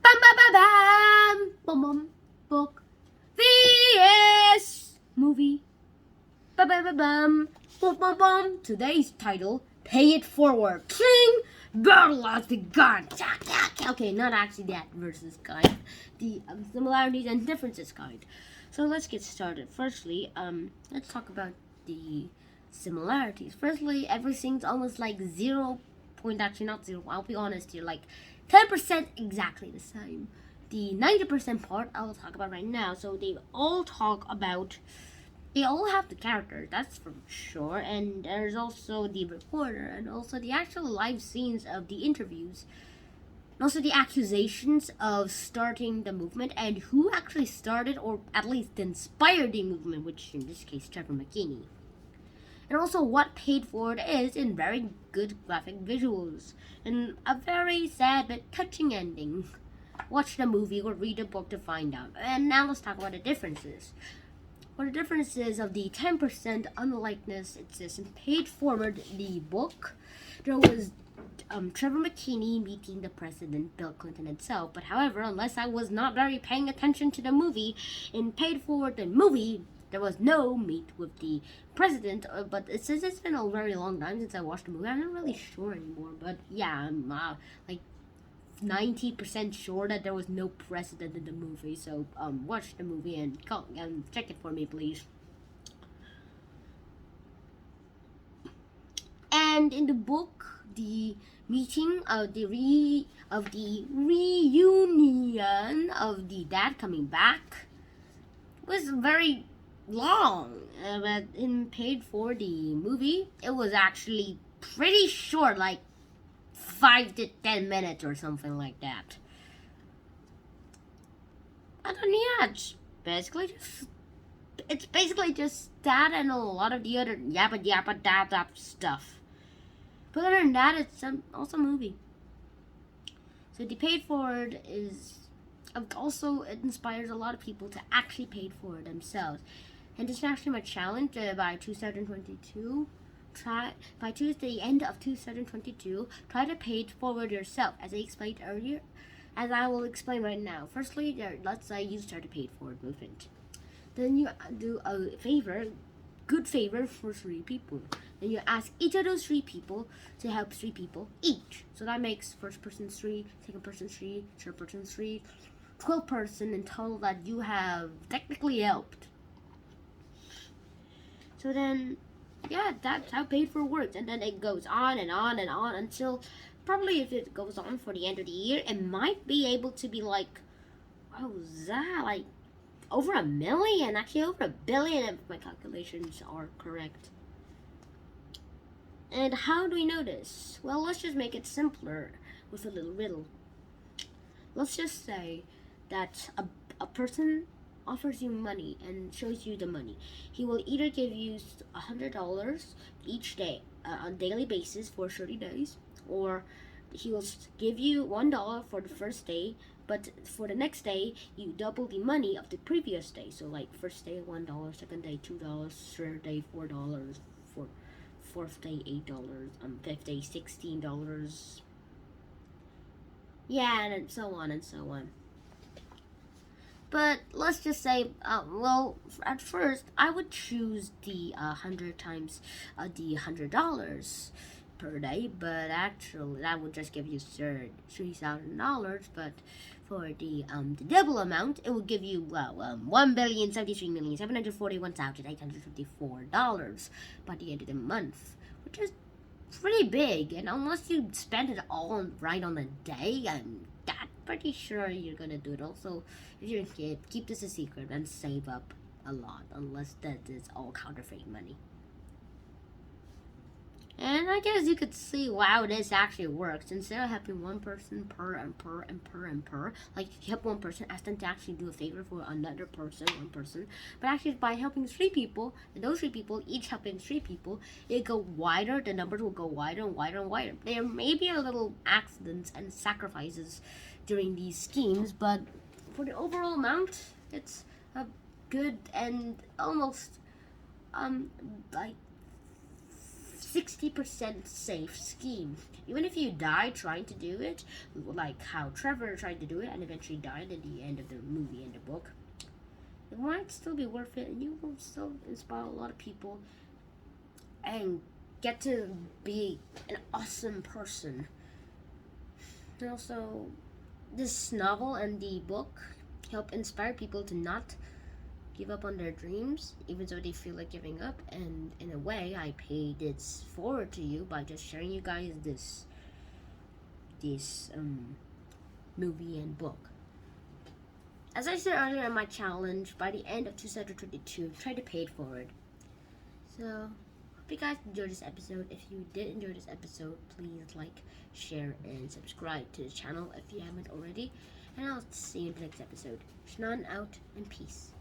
Bum bum bum bum bum bum book vs movie. Bum bum bum bum bum bum bum. Today's title: Pay It Forward. King Battle has begun. Okay, not actually that versus kind. The similarities and differences kind. So let's get started. Firstly, let's talk about the similarities. Firstly, everything's almost like 0 point. Actually, not zero. I'll be honest here. Like 10% exactly the same. The 90% part I will talk about right now. So they all talk about. They all have the character, that's for sure, and there's also the reporter, and also the actual live scenes of the interviews, and also the accusations of starting the movement, and who actually started or at least inspired the movement, which in this case, Trevor McKinney. And also what Paid Forward is in very good graphic visuals, and a very sad but touching ending. Watch the movie or read the book to find out. And now let's talk about the differences. For the differences of the 10% unlikeness, it says in Paid Forward, the book, there was Trevor McKinney meeting the president, Bill Clinton itself. But however, unless I was not very paying attention to the movie, in Paid Forward, the movie, there was no meet with the president. But since it's been a very long time since I watched the movie, I'm not really sure anymore. But yeah, I'm like 90% sure that there was no precedent in the movie. So watch the movie and check it for me, please. And in the book, the meeting of the reunion of the dad coming back was very long. But in Paid For the movie, it was actually pretty short, like 5 to 10 minutes or something like that. And then yeah, it's basically just that and a lot of the other yappa yappa dap dap stuff. But other than that, it's also a movie. So the Paid Forward is also, it inspires a lot of people to actually pay for it themselves. And this is actually my challenge by 2022. By the end of 2022, try to pay it forward yourself, as I explained earlier, as I will explain right now. Firstly, let's say you start a paid forward movement. Then you do a good favor for 3 people. Then you ask each of those 3 people to help 3 people each. So that makes first person 3, second person 3, third person 3, 12 person in total that you have technically helped. So then, yeah, that's how paid for works. And then it goes on and on and on until probably if it goes on for the end of the year, it might be able to be like, what was that? Like over 1 million, actually over 1 billion if my calculations are correct. And how do we know this? Well, let's just make it simpler with a little riddle. Let's just say that a person offers you money and shows you the money. He will either give you $100 each day on a daily basis for 30 days, or he will give you $1 for the first day, but for the next day you double the money of the previous day. So like first day $1, second day $2, third day $4, fourth day $8, fifth day $16. Yeah, and so on and so on. But let's just say, well, at first I would choose the 100 times the $100 per day, but actually that would just give you $3,000. But for the double amount, it will give you 1,073,741,854 by the end of the month, which is pretty big. And unless you spend it all right on a day, I'm pretty sure you're gonna do it. Also, if you're a kid, keep this a secret and save up a lot, unless that is all counterfeit money. And I guess you could see how this actually works. Instead of helping one person per, like if you help one person, ask them to actually do a favor for another person, one person. But actually by helping 3 people, and those 3 people each helping 3 people, it go wider, the numbers will go wider and wider and wider. There may be a little accidents and sacrifices during these schemes, but for the overall amount, it's a good and almost like 60% safe scheme. Even if you die trying to do it, like how Trevor tried to do it and eventually died at the end of the movie and the book, it might still be worth it, and you will still inspire a lot of people and get to be an awesome person. And also, this novel and the book help inspire people to not give up on their dreams, even though they feel like giving up. And in a way, I pay this forward to you by just sharing you guys this movie and book. As I said earlier in my challenge, by the end of 2022, try to pay it forward. So, hope you guys enjoyed this episode. If you did enjoy this episode, please like, share, and subscribe to the channel if you haven't already. And I'll see you in the next episode. Shannon out, and peace.